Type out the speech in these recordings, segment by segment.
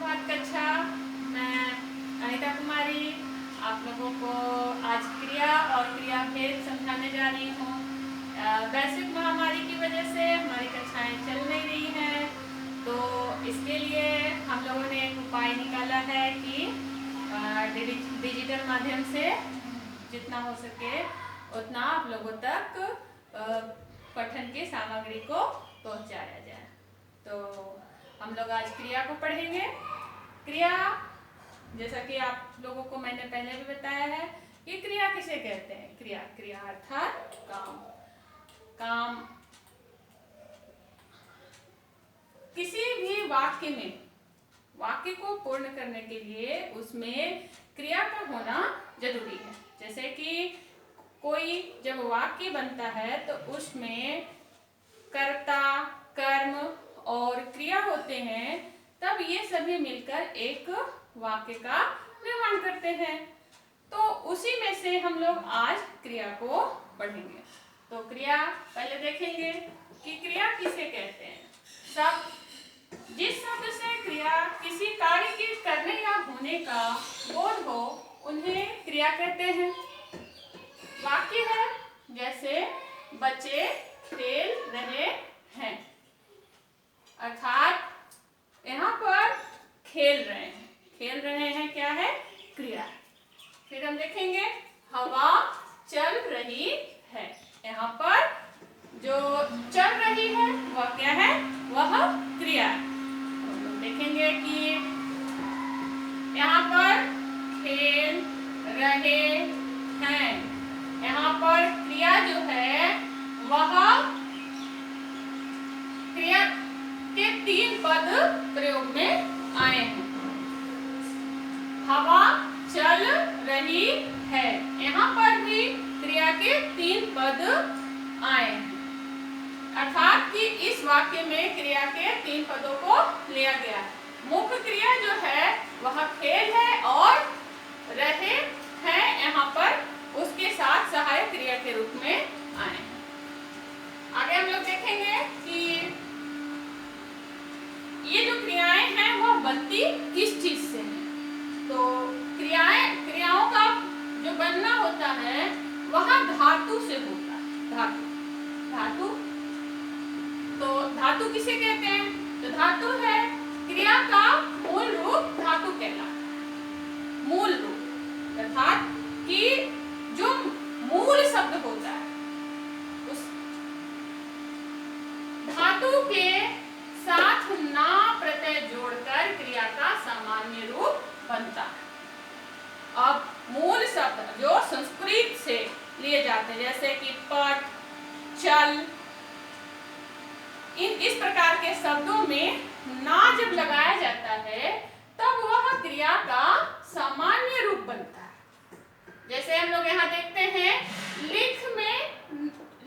सुप्रभात कक्षा। मैं अनिता कुमारी आप लोगों को आज क्रिया और क्रिया भेद समझाने जा रही हूँ। वैश्विक महामारी की वजह से हमारी कक्षाएं चल नहीं रही हैं, तो इसके लिए हम लोगों ने एक उपाय निकाला है कि डिजिटल माध्यम से जितना हो सके उतना आप लोगों तक पठन की सामग्री को पहुंचाया जाए। तो हम लोग आज क्रिया को पढ़ेंगे। क्रिया, जैसा कि आप लोगों को मैंने पहले भी बताया है कि क्रिया किसे कहते हैं। क्रिया अर्थात काम किसी भी वाक्य को पूर्ण करने के लिए उसमें क्रिया का होना जरूरी है। जैसे कि कोई जब वाक्य बनता है तो उसमें कर्ता, कर्म और क्रिया होते हैं, तब ये सभी मिलकर एक वाक्य का निर्माण करते हैं। तो उसी में से हम लोग आज क्रिया को पढ़ेंगे। तो क्रिया पहले देखेंगे कि क्रिया किसे कहते हैं। जिस शब्द से क्रिया किसी कार्य के करने या होने का बोध हो उन्हें क्रिया कहते हैं। वाक्य है जैसे बच्चे खेल रहे हैं, अर्थात यहाँ पर खेल रहे हैं क्या है? क्रिया। फिर हम देखेंगे हवा चल रही है, यहाँ पर जो चल रही है वह क्या है? वह क्रिया। तो देखेंगे कि यहाँ पर खेल रहे हैं, यहाँ पर क्रिया जो है वह क्रिया के 3 पद प्रयोग में आए हैं। हवा चल रही है, यहाँ पर भी क्रिया के 3 पद आए हैं, अर्थात कि इस वाक्य में क्रिया के 3 पदों को लिया गया है। मुख्य क्रिया जो है वह खेल है और रहे हैं यहाँ पर उसके साथ सहायक क्रिया के रूप में आए हैं। आगे हम लोग देखेंगे कि ये जो क्रियाएं हैं वह बनती किस चीज से है। तो क्रियाओं का जो बनना होता है वह धातु से होता है। धातु तो धातु किसे कहते हैं? तो धातु है क्रिया का मूल रूप, धातु कहलाता है। मूल रूप अर्थात कि जो मूल शब्द होता है उस धातु के साथ ना प्रत्यय जोड़कर क्रिया का सामान्य रूप बनता है। अब मूल शब्द जो संस्कृत से लिए जाते हैं जैसे कि पट, चल, इस प्रकार के शब्दों में ना जब लगाया जाता है तब वह क्रिया का सामान्य रूप बनता है। जैसे हम लोग यहाँ देखते हैं लिख में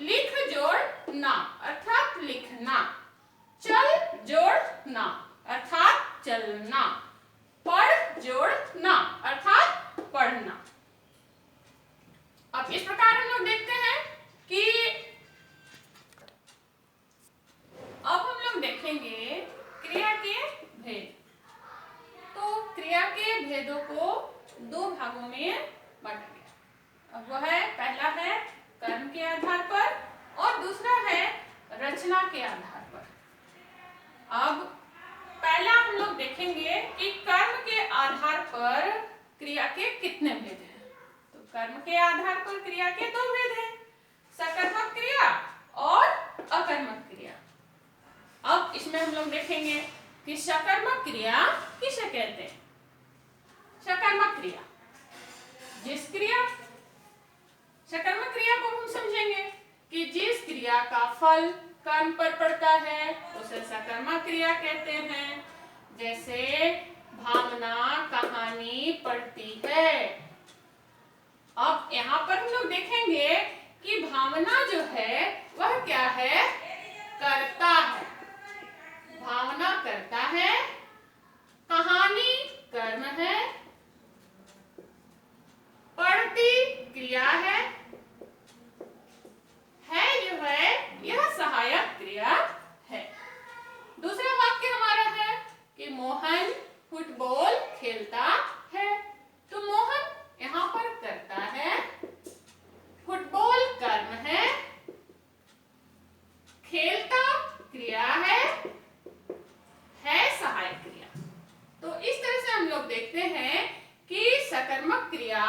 लिख जोड़ ना अर्थात लिखना, चल जोड़ ना अर्थात चलना, पढ़ जोड़ ना अर्थात पढ़ना। अब इस प्रकार हम लोग देखते हैं कि अब हम लोग देखेंगे क्रिया के भेद। तो क्रिया के भेदों को 2 भागों में बांटा गया। अब वह है, पहला है कर्म के आधार पर और दूसरा है रचना के आधार पर। अब पहला हम लोग देखेंगे कि कर्म के आधार पर क्रिया के कितने भेद हैं। तो कर्म के आधार पर क्रिया के 2 भेद हैं, सकर्मक क्रिया और अकर्मक क्रिया। अब इसमें हम लोग देखेंगे कि सकर्मक क्रिया किसे कहते हैं। सकर्मक क्रिया सकर्मक क्रिया को हम समझेंगे कि जिस क्रिया का फल कर्म पर पड़ता है उसे सकर्मक क्रिया कहते हैं। जैसे भावना कहानी पढ़ती है। अब यहाँ पर हम लोग देखेंगे कि भावना जो है वह क्या है? करता है। भावना करता है, कहानी कर्म है, पढ़ती क्रिया है जो है यह सहायक क्रिया है। दूसरा वाक्य हमारा है कि मोहन फुटबॉल खेलता है। तो मोहन यहाँ पर करता है, फुटबॉल कर्म है, खेलता क्रिया है सहायक क्रिया। तो इस तरह से हम लोग देखते हैं कि सकर्मक क्रिया,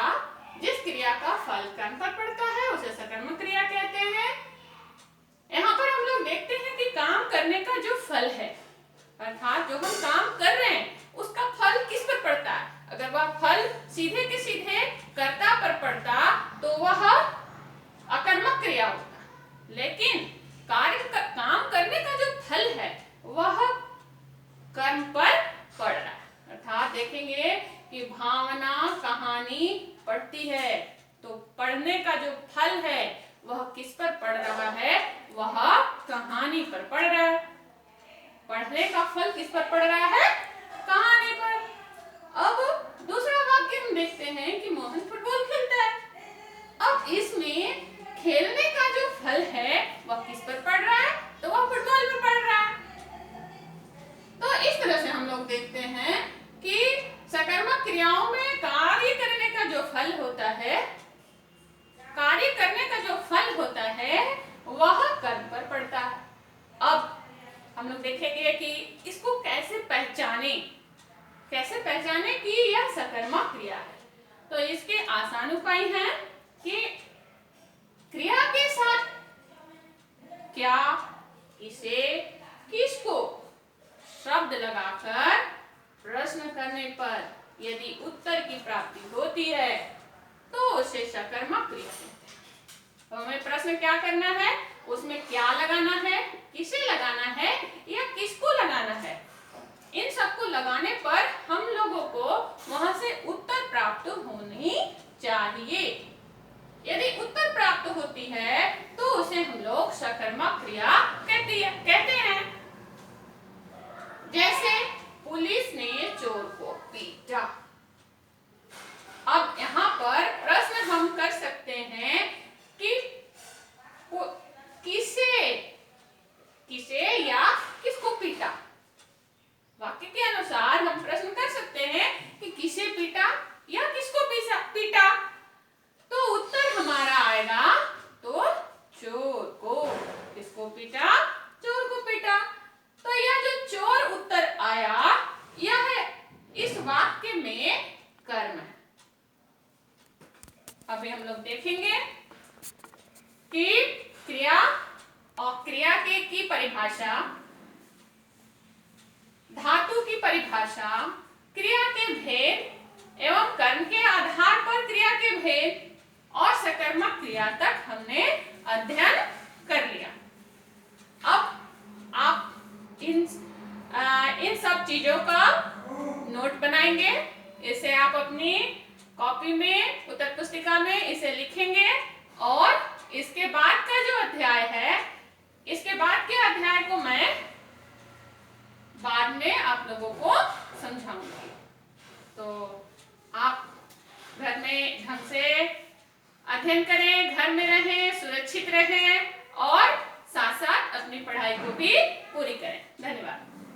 जिस क्रिया का फल कर्म पर पड़ता है उसे सकर्मक क्रिया कहते हैं। यहाँ पर हम लोग देखते हैं कि काम करने का जो फल है, अर्थात जो हम काम कर रहे हैं उसका फल किस पर पड़ता है। अगर वह फल सीधे के सीधे कर्ता पर पड़ता तो वह अकर्मक क्रिया होता, लेकिन काम करने का जो फल है वह कर्म पर पड़ रहा है। अर्थात देखेंगे कि भावना कहानी पढ़ती है, तो पढ़ने का जो फल है वह किस पर पड़ रहा है, वह कहानी पर पड़ रहा है। पढ़ने का फल किस पर पड़ रहा है, कहानी पर। अब दूसरा वाक्य हम देखते हैं कि मोहन फुटबॉल खेलता है। अब इसमें खेलने का जो फल है वह किस पर पड़ रहा है, तो वह फुटबॉल पर पड़ रहा है। तो इस तरह से हम लोग देखते हैं कि सकर्मक क्रियाओं में कार्य करने का जो फल होता है, कार्य करने का जो फल होता है वह कर्म पर पड़ता है। अब हम लोग देखेंगे कि इसको कैसे पहचाने कि यह सकर्मक क्रिया है। तो इसके आसान उपाय हैं कि क्रिया के साथ क्या, किसे, किसको शब्द लगाकर प्रश्न करने पर यदि उत्तर की प्राप्ति होती है तो उसे सकर्मक क्रिया कहते हैं। तो हमें प्रश्न क्या करना है, उसमें क्या लगाना है, किसे लगाना है या किसको लगाना है, इन सबको लगाने पर हम लोगों को वहां से उत्तर प्राप्त होनी चाहिए। यदि उत्तर प्राप्त होती है तो उसे हम लोग सकर्मक क्रिया कहते हैं। जैसे पुलिस ने चोर को पीटा। अब यहाँ पर प्रश्न हम कर सकते हैं कि किसे या किसको पीटा। वाक्य के अनुसार हम प्रश्न कर सकते हैं कि किसे पीटा या किसको पीटा। तो उत्तर हमारा आएगा तो चोर को। किसको पीटा, चोर को पीटा। तो यह जो चोर उत्तर आया यह इस वाक्य में कर्म है। अभी हम लोग देखेंगे कि क्रिया और क्रिया की परिभाषा, धातु की परिभाषा, क्रिया के भेद एवं कर्म के आधार पर क्रिया के भेद और सकर्मक क्रिया तक हमने अध्ययन कर लिया। अब आप इन सब चीजों का नोट बनाएंगे। इसे आप अपनी कॉपी में, उत्तर पुस्तिका में इसे लिखेंगे और इसके बाद का जो अध्याय है, इसके बाद के अध्याय को मैं बाद में आप लोगों को समझाऊंगी। तो आप घर में ढंग से अध्ययन करें, घर में रहें, सुरक्षित रहें और साथ साथ अपनी पढ़ाई को भी पूरी करें। धन्यवाद।